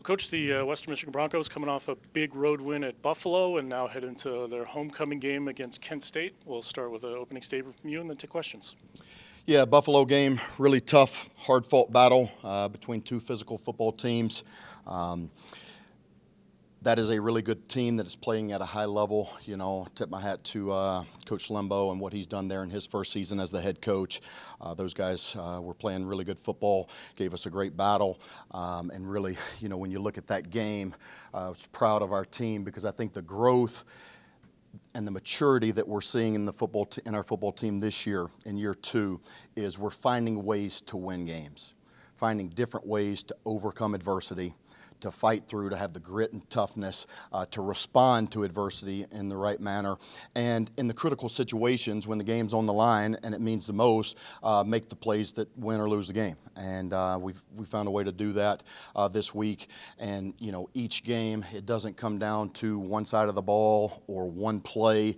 Coach, the Western Michigan Broncos coming off a big road win at Buffalo and now head into their homecoming game against Kent State. We'll start with an opening statement from you and then take questions. Yeah, Buffalo game, really tough, hard-fought battle between two physical football teams. That is a really good team that is playing at a high level. You know, tip my hat to Coach Lembo and what he's done there in his first season as the head coach. Those guys were playing really good football, gave us a great battle. And really, you know, when you look at that game, I was proud of our team because I think the growth and the maturity that we're seeing in the in our football team this year, in year two, is we're finding ways to win games, finding different ways to overcome adversity, to fight through, to have the grit and toughness, to respond to adversity in the right manner. And in the critical situations, when the game's on the line and it means the most, make the plays that win or lose the game. And we found a way to do that this week. And, you know, each game, it doesn't come down to one side of the ball or one play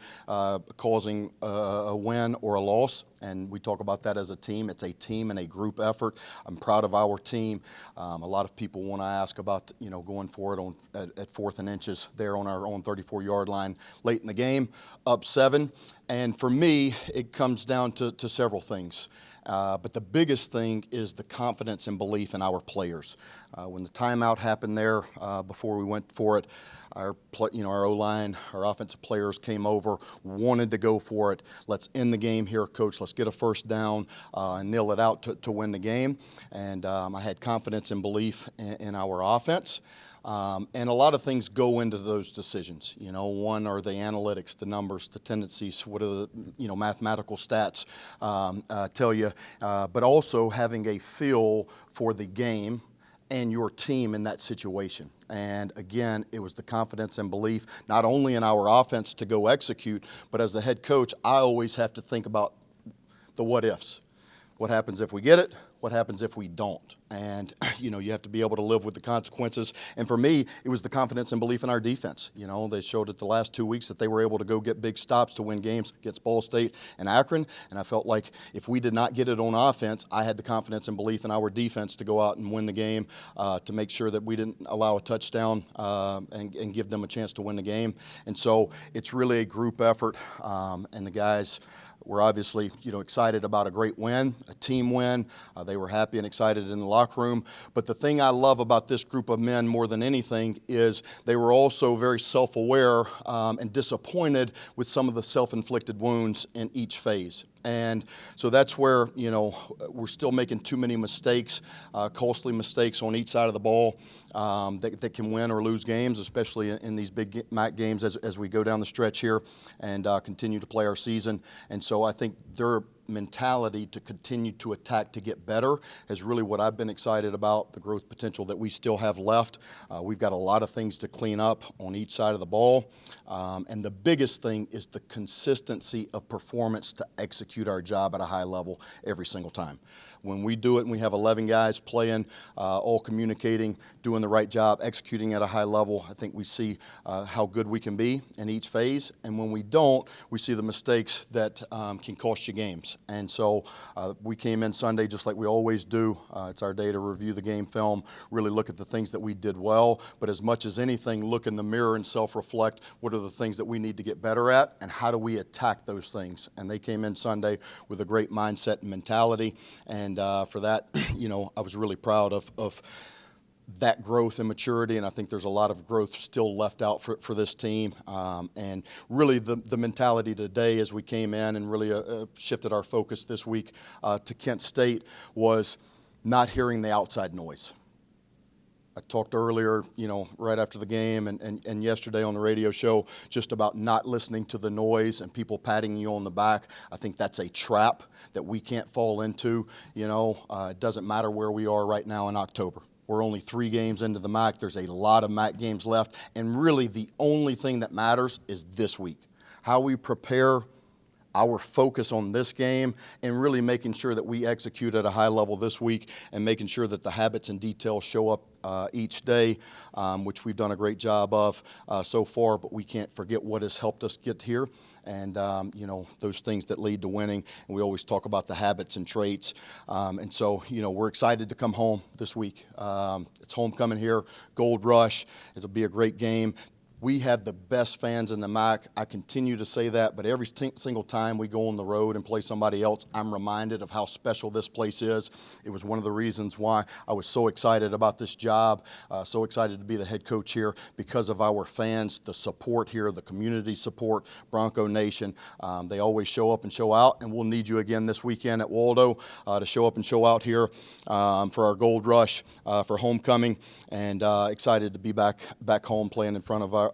causing a win or a loss. And we talk about that as a team. It's a team and a group effort. I'm proud of our team. A lot of people want to ask about, you know, going for it at 4th and inches there on our own 34-yard line late in the game, up 7. And for me, it comes down to several things. But the biggest thing is the confidence and belief in our players. When the timeout happened there before we went for it, our O-line, our offensive players came over, wanted to go for it. Let's end the game here, Coach. Let's get a first down and nail it out to win the game. And I had confidence and belief in our offense. And a lot of things go into those decisions. You know, one are the analytics, the numbers, the tendencies, what are the, you know, mathematical stats tell you, but also having a feel for the game and your team in that situation. And again, it was the confidence and belief, not only in our offense to go execute, but as the head coach, I always have to think about the what ifs. What happens if we get it? What happens if we don't? And, you know, you have to be able to live with the consequences. And for me, it was the confidence and belief in our defense. You know, they showed it the last 2 weeks that they were able to go get big stops to win games against Ball State and Akron. And I felt like if we did not get it on offense, I had the confidence and belief in our defense to go out and win the game, to make sure that we didn't allow a touchdown and give them a chance to win the game. And so it's really a group effort, and the guys were obviously, you know, excited about a great win, a team win. They were happy and excited in the locker room. But the thing I love about this group of men more than anything is they were also very self-aware and disappointed with some of the self-inflicted wounds in each phase. And so that's where, you know, we're still making too many mistakes, costly mistakes on each side of the ball that can win or lose games, especially in these big MAC games as we go down the stretch here and continue to play our season. And so I think their mentality to continue to attack to get better is really what I've been excited about, the growth potential that we still have left. We've got a lot of things to clean up on each side of the ball. And the biggest thing is the consistency of performance to execute our job at a high level every single time. When we do it and we have 11 guys playing, all communicating, doing the right job, executing at a high level, I think we see how good we can be in each phase. And when we don't, we see the mistakes that can cost you games. And so we came in Sunday just like we always do. It's our day to review the game film, really look at the things that we did well, but as much as anything, look in the mirror and self-reflect. What are the things that we need to get better at, and how do we attack those things? And they came in Sunday with a great mindset and mentality. And for that, you know, I was really proud of that growth and maturity, and I think there's a lot of growth still left out for this team. And really the mentality today as we came in and really shifted our focus this week to Kent State was not hearing the outside noise. I talked earlier, you know, right after the game and yesterday on the radio show just about not listening to the noise and people patting you on the back. I think that's a trap that we can't fall into. You know, it doesn't matter where we are right now in October. We're only 3 games into the MAC. There's a lot of MAC games left. And really the only thing that matters is this week. How we prepare our focus on this game and really making sure that we execute at a high level this week and making sure that the habits and details show up each day, which we've done a great job of so far, but we can't forget what has helped us get here and, those things that lead to winning. And we always talk about the habits and traits. And so, we're excited to come home this week. It's homecoming here, Gold Rush. It'll be a great game. We have the best fans in the MAC. I continue to say that, but every single time we go on the road and play somebody else, I'm reminded of how special this place is. It was one of the reasons why I was so excited about this job, so excited to be the head coach here, because of our fans, the support here, the community support, Bronco Nation. They always show up and show out, and we'll need you again this weekend at Waldo to show up and show out here for our Gold Rush for homecoming, and excited to be back home playing in front of our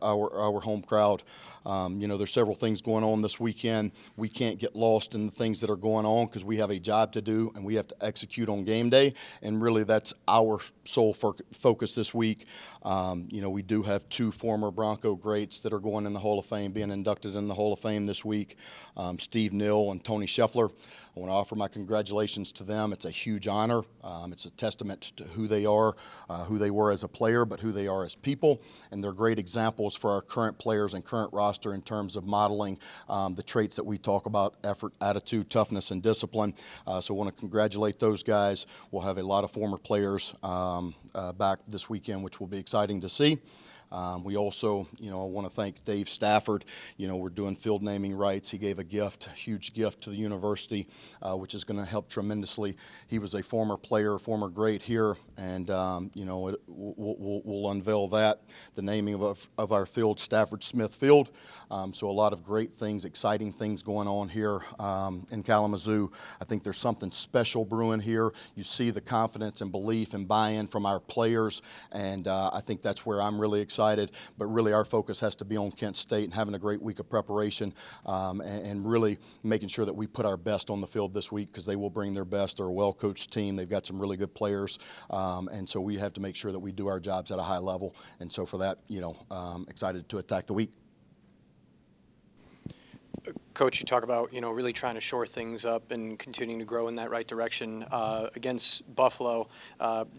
home crowd. There's several things going on this weekend. We can't get lost in the things that are going on because we have a job to do and we have to execute on game day. And really, that's our sole focus this week. We do have 2 former Bronco greats that are going in the Hall of Fame, being inducted in the Hall of Fame this week, Steve Nill and Tony Scheffler. I want to offer my congratulations to them. It's a huge honor. It's a testament to who they are, who they were as a player, but who they are as people. And they're great examples for our current players and current roster in terms of modeling the traits that we talk about: effort, attitude, toughness, and discipline. So I want to congratulate those guys. We'll have a lot of former players back this weekend, which will be exciting to see. We also, I want to thank Dave Stafford. We're doing field naming rights. He gave a huge gift to the university, which is going to help tremendously. He was a former player, former great here, and, we'll unveil that, the naming of our field, Stafford Smith Field. So a lot of great things, exciting things going on here in Kalamazoo. I think there's something special brewing here. You see the confidence and belief and buy-in from our players, and I think that's where I'm really excited. But really, our focus has to be on Kent State and having a great week of preparation and really making sure that we put our best on the field this week, because they will bring their best. They're a well-coached team. They've got some really good players, and so we have to make sure that we do our jobs at a high level. And so for that, excited to attack the week. Coach, you talk about, really trying to shore things up and continuing to grow in that right direction. Against Buffalo,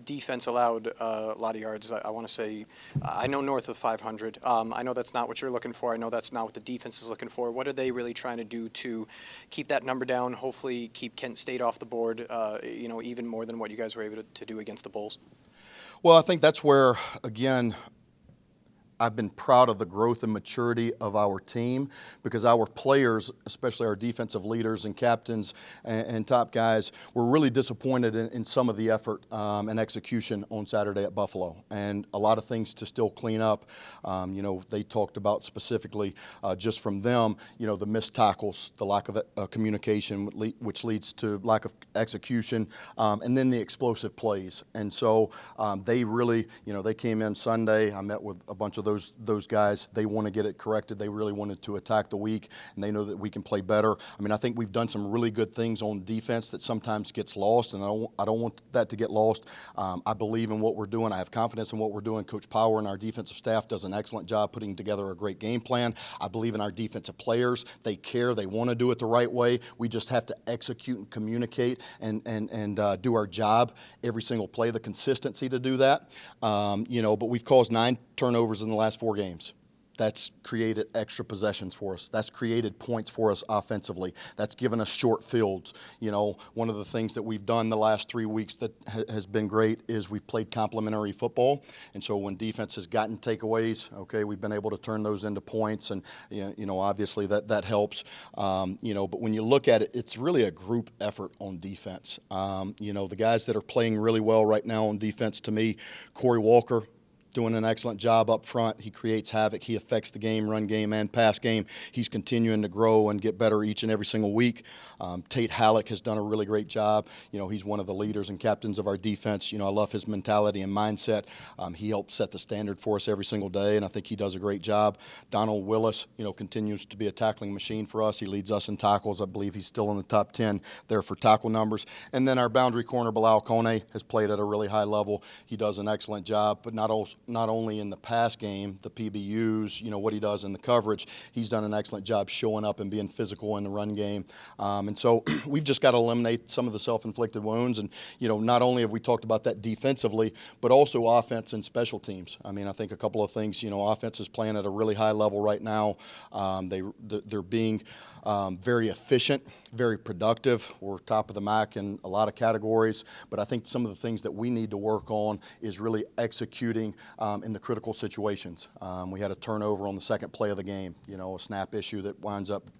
defense allowed a lot of yards. I want to say, I know north of 500. I know that's not what you're looking for. I know that's not what the defense is looking for. What are they really trying to do to keep that number down, hopefully keep Kent State off the board, even more than what you guys were able to do against the Bulls? Well, I think that's where, again, I've been proud of the growth and maturity of our team, because our players, especially our defensive leaders and captains and top guys, were really disappointed in some of the effort and execution on Saturday at Buffalo. And a lot of things to still clean up. They talked about specifically just from them, the missed tackles, the lack of communication, which leads to lack of execution, and then the explosive plays. And so they really, they came in Sunday. I met with a bunch of those guys. They want to get it corrected. They really wanted to attack the week, and they know that we can play better. I think we've done some really good things on defense that sometimes gets lost, and I don't want that to get lost. I believe in what we're doing. I have confidence in what we're doing. Coach Power and our defensive staff does an excellent job putting together a great game plan. I believe in our defensive players. They care. They want to do it the right way. We just have to execute and communicate and do our job every single play, the consistency to do that. But we've caused 9 turnovers in the last 4 games. That's created extra possessions for us. That's created points for us offensively. That's given us short fields. One of the things that we've done the last 3 weeks that has been great is we've played complementary football. And so when defense has gotten takeaways, we've been able to turn those into points. And, obviously that helps. But when you look at it, it's really a group effort on defense. The guys that are playing really well right now on defense, to me, Corey Walker, doing an excellent job up front. He creates havoc. He affects the game, run game, and pass game. He's continuing to grow and get better each and every single week. Tate Halleck has done a really great job. He's one of the leaders and captains of our defense. I love his mentality and mindset. He helps set the standard for us every single day, and I think he does a great job. Donald Willis, continues to be a tackling machine for us. He leads us in tackles. I believe he's still in the top 10 there for tackle numbers. And then our boundary corner, Bilal Kone, has played at a really high level. He does an excellent job, but not not only in the pass game, the PBUs, what he does in the coverage. He's done an excellent job showing up and being physical in the run game. And so we've just got to eliminate some of the self-inflicted wounds. And, not only have we talked about that defensively, but also offense and special teams. I mean, I think a couple of things, offense is playing at a really high level right now. They're being very efficient, very productive. We're top of the MAC in a lot of categories. But I think some of the things that we need to work on is really executing in the critical situations. We had a turnover on the second play of the game, a snap issue that winds up,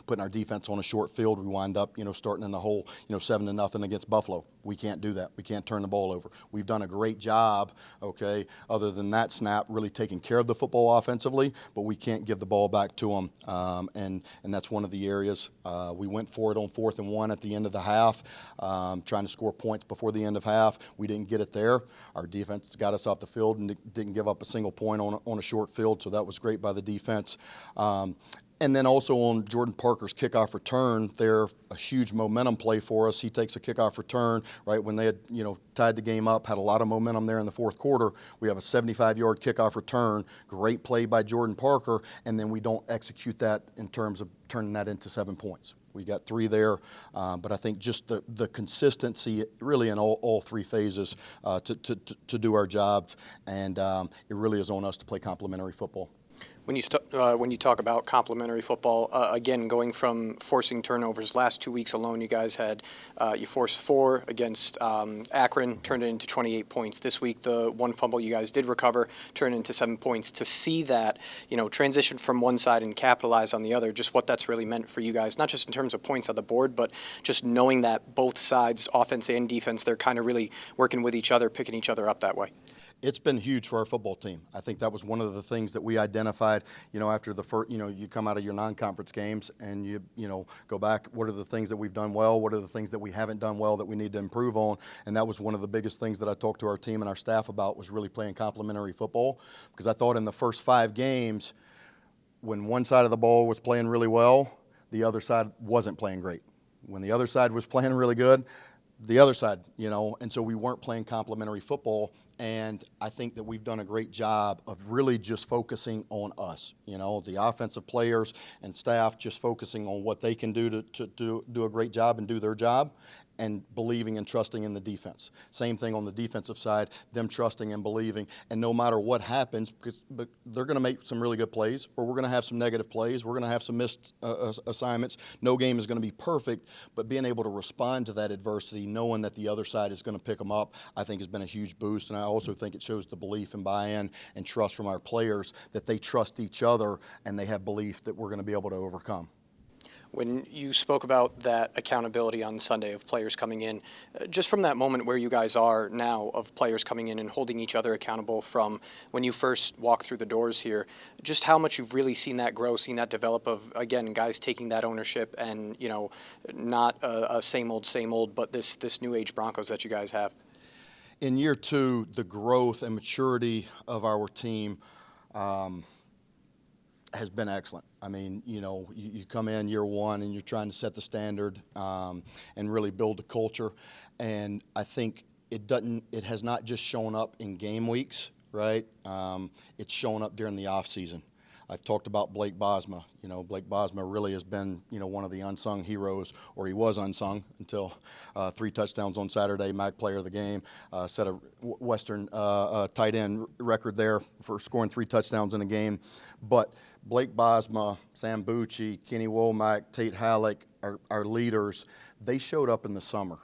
putting our defense on a short field. We wind up, starting in the hole, 7-0 against Buffalo. We can't do that. We can't turn the ball over. We've done a great job, okay, other than that snap, really taking care of the football offensively, but we can't give the ball back to them, and that's one of the areas. We went for it on 4th and 1 at the end of the half, trying to score points before the end of half. We didn't get it there. Our defense got us off the field and didn't give up a single point on a short field, so that was great by the defense. And then also on Jordan Parker's kickoff return, they're a huge momentum play for us. He takes a kickoff return, right, when they had, tied the game up, had a lot of momentum there in the fourth quarter. We have a 75-yard kickoff return, great play by Jordan Parker, and then we don't execute that in terms of turning that into 7 points. We got 3 there, but I think just the consistency really in all 3 phases to do our jobs, and it really is on us to play complementary football. When you talk about complementary football, again, going from forcing turnovers, last 2 weeks alone, you guys had, you forced 4 against Akron, turned it into 28 points. This week, the 1 fumble you guys did recover, turned into 7 points. To see that, transition from one side and capitalize on the other, just what that's really meant for you guys, not just in terms of points on the board, but just knowing that both sides, offense and defense, they're kind of really working with each other, picking each other up that way. It's been huge for our football team. I think that was one of the things that we identified, after the first, you come out of your non-conference games and you go back, what are the things that we've done well? What are the things that we haven't done well that we need to improve on? And that was one of the biggest things that I talked to our team and our staff about, was really playing complementary football. Because I thought in the first 5 games, when one side of the ball was playing really well, the other side wasn't playing great. When the other side was playing really good, the other side, and so we weren't playing complementary football. And I think that we've done a great job of really just focusing on us, the offensive players and staff just focusing on what they can do to do a great job and do their job, and believing and trusting in the defense. Same thing on the defensive side, them trusting and believing. And no matter what happens, but they're going to make some really good plays, or we're going to have some negative plays. We're going to have some missed assignments. No game is going to be perfect, but being able to respond to that adversity, knowing that the other side is going to pick them up, I think has been a huge boost. And I also think it shows the belief and buy-in and trust from our players, that they trust each other and they have belief that we're going to be able to overcome. When you spoke about that accountability on Sunday of players coming in, just from that moment where you guys are now of players coming in and holding each other accountable from when you first walked through the doors here, just how much you've really seen that grow, seen that develop of, again, guys taking that ownership and, not a same old, but this new age Broncos that you guys have. In year 2, the growth and maturity of our team has been excellent. I mean, you come in year 1 and you're trying to set the standard and really build the culture. And I think it has not just shown up in game weeks, right? It's shown up during the off season. I've talked about Blake Bosma. Blake Bosma really has been, one of the unsung heroes, or he was unsung until 3 touchdowns on Saturday, MAC player of the game, set a Western tight end record there for scoring 3 touchdowns in a game. But Blake Bosma, Sam Bucci, Kenny Womack, Tate Halleck, our leaders, they showed up in the summer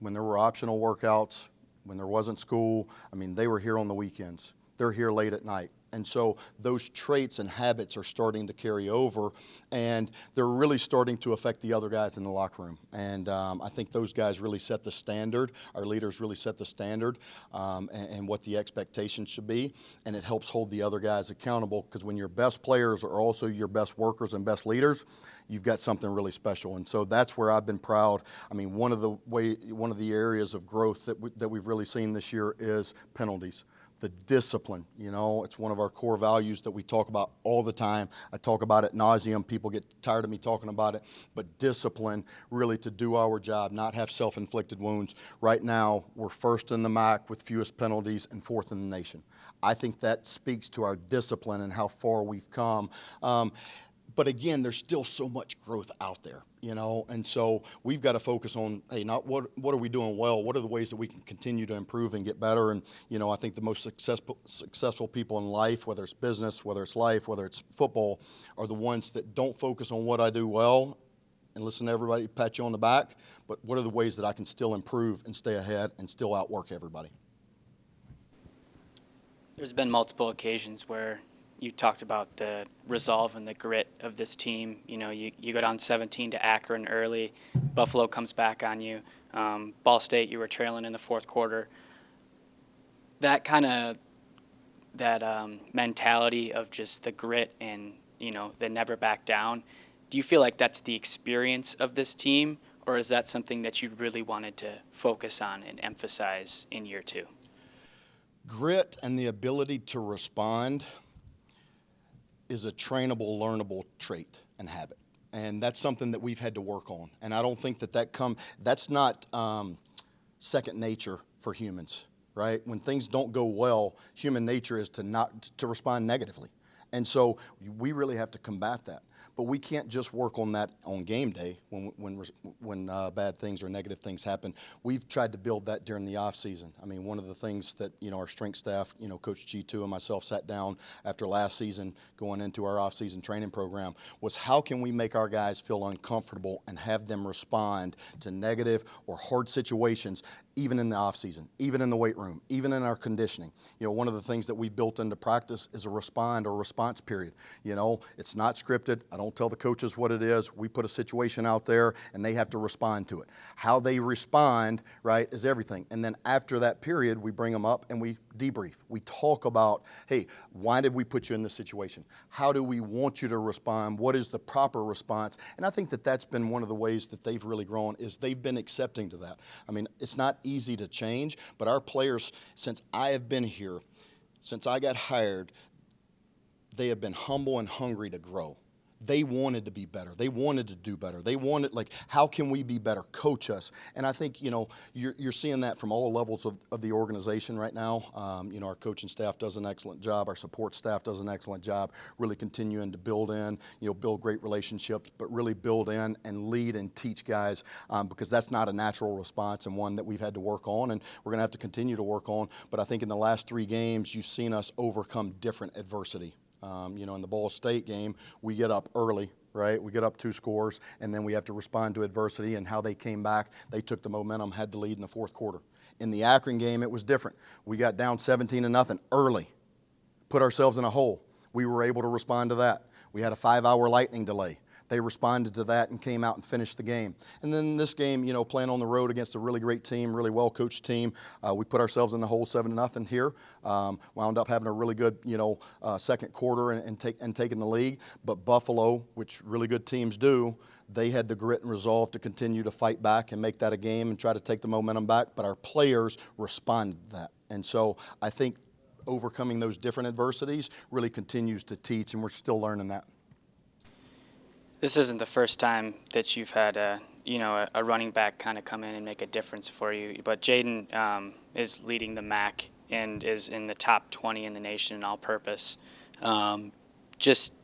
when there were optional workouts, when there wasn't school. I mean, they were here on the weekends. They're here late at night. And so those traits and habits are starting to carry over, and they're really starting to affect the other guys in the locker room. And I think those guys really set the standard. Our leaders really set the standard and what the expectations should be, and it helps hold the other guys accountable, because when your best players are also your best workers and best leaders, you've got something really special. And so that's where I've been proud. I mean, one of the areas of growth that we've really seen this year is penalties. the discipline. It's one of our core values that we talk about all the time. I talk about it ad nauseum. People get tired of me talking about it. But discipline, really to do our job, not have self-inflicted wounds. Right now, we're first in the MAC with fewest penalties and fourth in the nation. I think that speaks to our discipline and how far we've come. But again, there's still so much growth out there, and so we've got to focus on, hey, not what are we doing well, what are the ways that we can continue to improve and get better. And, I think the most successful people in life, whether it's business, whether it's life, whether it's football, are the ones that don't focus on what I do well and listen to everybody pat you on the back, but what are the ways that I can still improve and stay ahead and still outwork everybody. There's been multiple occasions where you talked about the resolve and the grit of this team. You go down 17 to Akron early. Buffalo comes back on you. Ball State, you were trailing in the fourth quarter. That mentality of just the grit and, the never back down, do you feel like that's the experience of this team, or is that something that you really wanted to focus on and emphasize in year two? Grit and the ability to respond is a trainable, learnable trait and habit. And that's something that we've had to work on. And I don't think that's not second nature for humans, right? When things don't go well, human nature is to respond negatively. And so we really have to combat that. But we can't just work on that on game day when bad things or negative things happen. We've tried to build that during the off season. I mean, one of the things that our strength staff, Coach G2 and myself sat down after last season, going into our off season training program, was how can we make our guys feel uncomfortable and have them respond to negative or hard situations, even in the off season, even in the weight room, even in our conditioning. One of the things that we built into practice is a response period. It's not scripted. I don't tell the coaches what it is. We put a situation out there and they have to respond to it. How they respond, right, is everything. And then after that period, we bring them up and we debrief. We talk about, hey, why did we put you in this situation? How do we want you to respond? What is the proper response? And I think that that's been one of the ways that they've really grown, is they've been accepting to that. I mean, it's not easy to change, but our players, since I have been here, since I got hired, they have been humble and hungry to grow. They wanted to be better. They wanted to do better. They wanted, how can we be better? Coach us. And I think, you're seeing that from all levels of the organization right now. Our coaching staff does an excellent job. Our support staff does an excellent job really continuing to build great relationships, but really build in and lead and teach guys, because that's not a natural response and one that we've had to work on, and we're going to have to continue to work on. But I think in the last 3 games, you've seen us overcome different adversity. In the Ball State game, we get up early, right? We get up 2 scores, and then we have to respond to adversity, and how they came back. They took the momentum, had the lead in the fourth quarter. In the Akron game, it was different. We got down 17-0 early, put ourselves in a hole. We were able to respond to that. We had a 5-hour lightning delay. They responded to that and came out and finished the game. And then this game, playing on the road against a really great team, really well-coached team, we put ourselves in the hole 7-0 here. Wound up having a really good, second quarter and taking the lead. But Buffalo, which really good teams do, they had the grit and resolve to continue to fight back and make that a game and try to take the momentum back. But our players responded to that. And so I think overcoming those different adversities really continues to teach, and we're still learning that. This isn't the first time that you've had a running back kind of come in and make a difference for you. But Jaden is leading the MAC and is in the top 20 in the nation in all-purpose. Just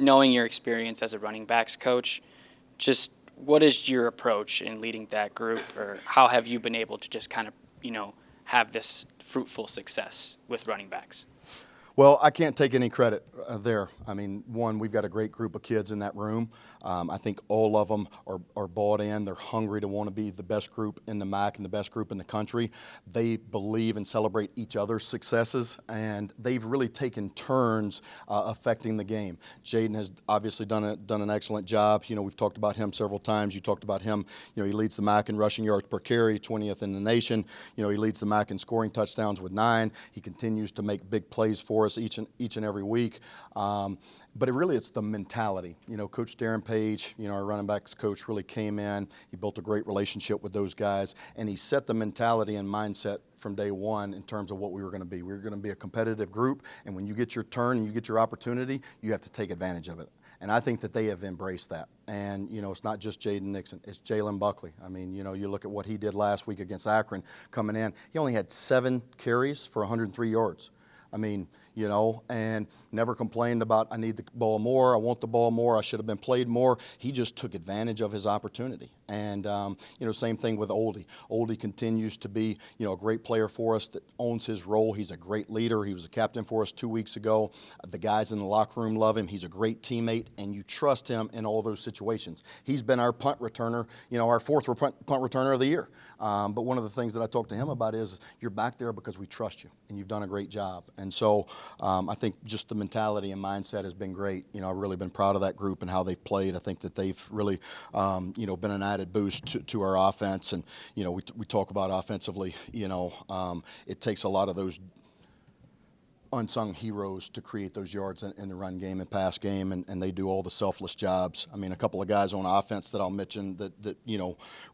knowing your experience as a running backs coach, just what is your approach in leading that group, or how have you been able to just kind of, have this fruitful success with running backs? Well, I can't take any credit there. I mean, one, we've got a great group of kids in that room. I think all of them are bought in. They're hungry to want to be the best group in the MAC and the best group in the country. They believe and celebrate each other's successes, and they've really taken turns affecting the game. Jaden has obviously done an excellent job. We've talked about him several times. You talked about him. He leads the MAC in rushing yards per carry, 20th in the nation. He leads the MAC in scoring touchdowns with 9. He continues to make big plays for for us each and every week. But it's the mentality. Coach Darren Page, our running backs coach, really came in. He built a great relationship with those guys, and he set the mentality and mindset from day one in terms of what we were going to be. We were going to be a competitive group, and when you get your turn and you get your opportunity, you have to take advantage of it. And I think that they have embraced that. And, it's not just Jaden Nixon, it's Jalen Buckley. I mean, you look at what he did last week against Akron coming in. He only had 7 carries for 103 yards. I mean, and never complained about, I need the ball more, I want the ball more, I should have been played more. He just took advantage of his opportunity. And, same thing with Oldie. Oldie continues to be, a great player for us that owns his role. He's a great leader. He was a captain for us 2 weeks ago. The guys in the locker room love him. He's a great teammate, and you trust him in all those situations. He's been our punt returner, our 4th punt returner of the year. But one of the things that I talked to him about is you're back there because we trust you, and you've done a great job. And so I think just the mentality and mindset has been great. I've really been proud of that group and how they've played. I think that they've really, been an added boost to our offense. And, we talk about offensively, it takes a lot of those unsung heroes to create those yards in the run game and pass game, and they do all the selfless jobs. I mean, a couple of guys on offense that I'll mention that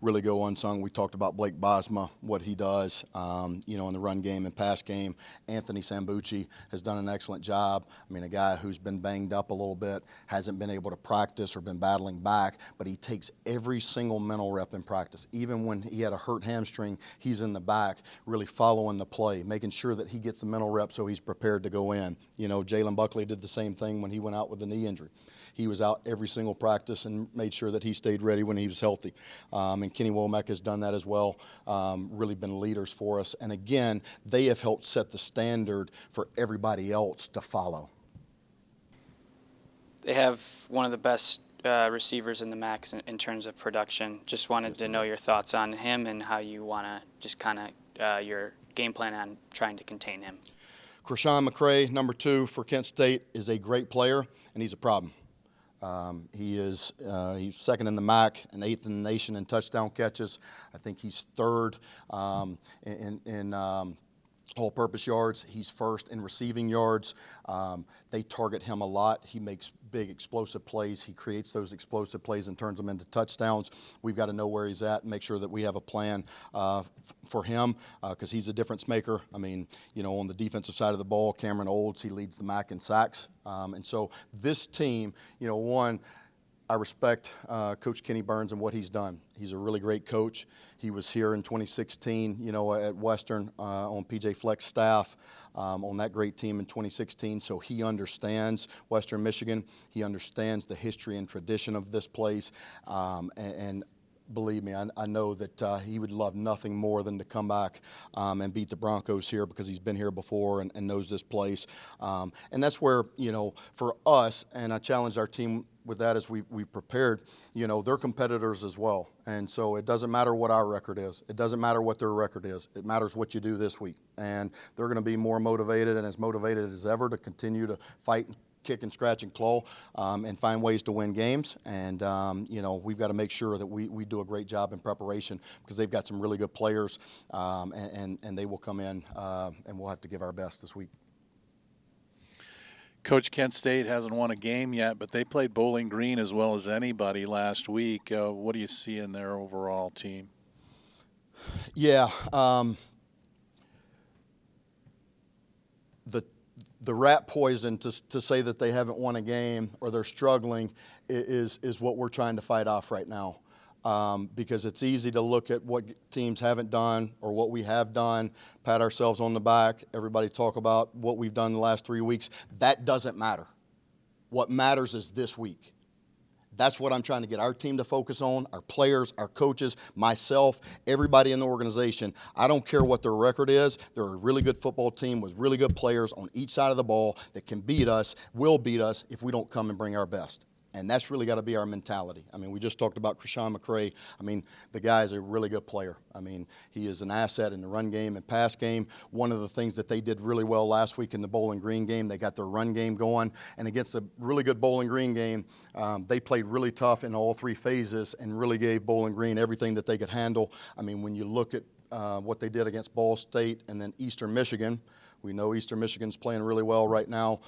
really go unsung. We talked about Blake Bosma, what he does, in the run game and pass game. Anthony Sambucci has done an excellent job. I mean, a guy who's been banged up a little bit, hasn't been able to practice or been battling back, but he takes every single mental rep in practice. Even when he had a hurt hamstring, he's in the back, really following the play, making sure that he gets the mental rep so he's prepared to go in. Jalen Buckley did the same thing when he went out with the knee injury. He was out every single practice and made sure that he stayed ready when he was healthy. And Kenny Womack has done that as well, really been leaders for us. And again, they have helped set the standard for everybody else to follow. They have one of the best receivers in the MAC in terms of production. Just wanted to know your thoughts on him and how you want to just kind of your game plan on trying to contain him. Krishan McCray, number 2 for Kent State, is a great player, and he's a problem. He's 2nd in the MAC and 8th in the nation in touchdown catches. I think he's 3rd in all-purpose yards. He's 1st in receiving yards. They target him a lot. He makes big explosive plays. He creates those explosive plays and turns them into touchdowns. We've got to know where he's at and make sure that we have a plan for him because he's a difference maker. I mean, on the defensive side of the ball, Cameron Olds, he leads the MAC in sacks. And so this team, I respect Coach Kenny Burns and what he's done. He's a really great coach. He was here in 2016, at Western on PJ Fleck's staff on that great team in 2016. So he understands Western Michigan. He understands the history and tradition of this place. And believe me, I know that he would love nothing more than to come back and beat the Broncos here because he's been here before and knows this place. And that's where, for us, and I challenged our team with that as we've prepared, they're competitors as well. And so it doesn't matter what our record is. It doesn't matter what their record is. It matters what you do this week. And they're going to be more motivated and as motivated as ever to continue to fight, kick and scratch and claw and find ways to win games. And, we've got to make sure that we do a great job in preparation because they've got some really good players and they will come in and we'll have to give our best this week. Coach, Kent State hasn't won a game yet, but they played Bowling Green as well as anybody last week. What do you see in their overall team? Yeah. The rat poison to say that they haven't won a game or they're struggling is what we're trying to fight off right now. Because it's easy to look at what teams haven't done or what we have done, pat ourselves on the back, everybody talk about what we've done the last 3 weeks. That doesn't matter. What matters is this week. That's what I'm trying to get our team to focus on, our players, our coaches, myself, everybody in the organization. I don't care what their record is. They're a really good football team with really good players on each side of the ball that can beat us, will beat us if we don't come and bring our best. And that's really got to be our mentality. I mean, we just talked about Krishan McCray. I mean, the guy is a really good player. I mean, he is an asset in the run game and pass game. One of the things that they did really well last week in the Bowling Green game, they got their run game going. And against a really good Bowling Green game, they played really tough in all 3 phases and really gave Bowling Green everything that they could handle. I mean, when you look at what they did against Ball State and then Eastern Michigan, We know Eastern Michigan's playing really well right now.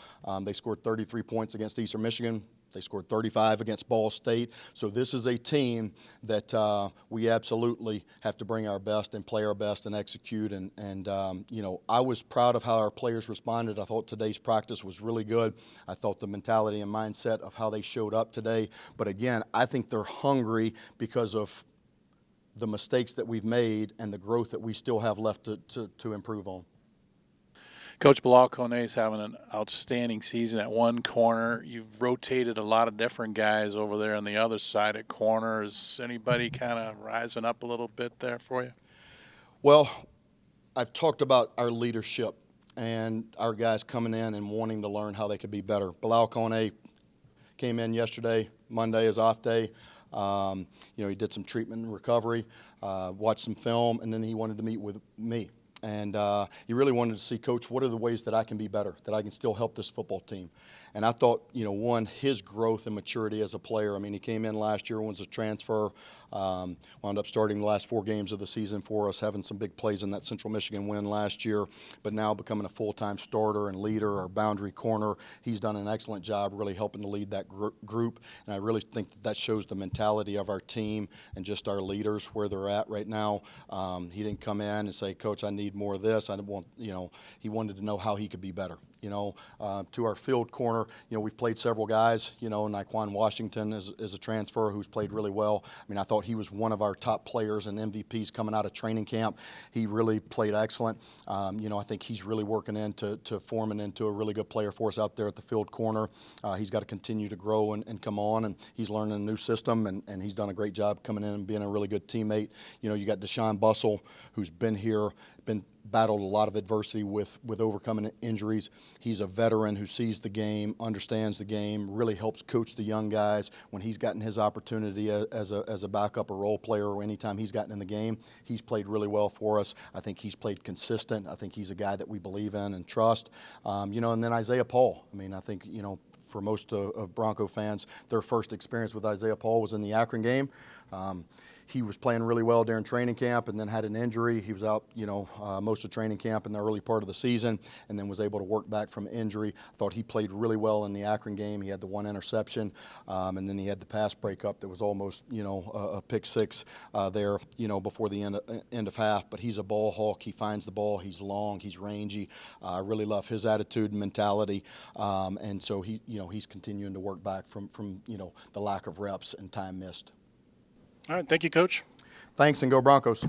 They scored 33 points against Eastern Michigan. They scored 35 against Ball State. So this is a team that we absolutely have to bring our best and play our best and execute. And you know, I was proud of how our players responded. I thought today's practice was really good. I thought the mentality and mindset of how they showed up today. But again, I think they're hungry because of the mistakes that we've made and the growth that we still have left to improve on. Coach Bilal Kone is having an outstanding season at one corner. You've rotated a lot of different guys over there on the other side at corner. Is anybody kind of rising up a little bit there for you? Well, I've talked about our leadership and our guys coming in and wanting to learn how they could be better. Bilal Kone came in yesterday. Monday is off day. You know, he did some treatment and recovery, watched some film, and then he wanted to meet with me. And he really wanted to see, Coach, what are the ways that I can be better, that I can still help this football team? And I thought, you know, one, his growth and maturity as a player. I mean, he came in last year, was a transfer, wound up starting the last 4 games of the season for us, having some big plays in that Central Michigan win last year, but now becoming a full-time starter and leader, our boundary corner. He's done an excellent job really helping to lead that group, and I really think that shows the mentality of our team and just our leaders where they're at right now. He didn't come in and say, Coach, I need more of this. I didn't want, you know, he wanted to know how he could be better. You know, to our field corner, you know, we've played several guys, you know, Naquan Washington is a transfer who's played really well. I mean, I thought he was one of our top players and MVPs coming out of training camp. He really played excellent. You know, I think he's really working into forming into a really good player for us out there at the field corner. He's got to continue to grow and come on, and he's learning a new system, and he's done a great job coming in and being a really good teammate. You know, you got Deshaun Bussell, who's been here, battled a lot of adversity with overcoming injuries. He's a veteran who sees the game, understands the game, really helps coach the young guys when he's gotten his opportunity as a backup or role player, or anytime he's gotten in the game. He's played really well for us. I think he's played consistent. I think he's a guy that we believe in and trust. You know, and then Isaiah Paul. I mean, I think, you know, for most of Bronco fans, their first experience with Isaiah Paul was in the Akron game. He was playing really well during training camp and then had an injury. He was out, you know, most of training camp in the early part of the season, and then was able to work back from injury. I thought he played really well in the Akron game. He had the 1 interception, and then he had the pass breakup that was almost, you know, a pick 6 there, you know, before the end of half. But he's a ball hawk. He finds the ball. He's long. He's rangy. I really love his attitude and mentality, and so he, you know, he's continuing to work back from you know, the lack of reps and time missed. All right, thank you, Coach. Thanks, and go Broncos.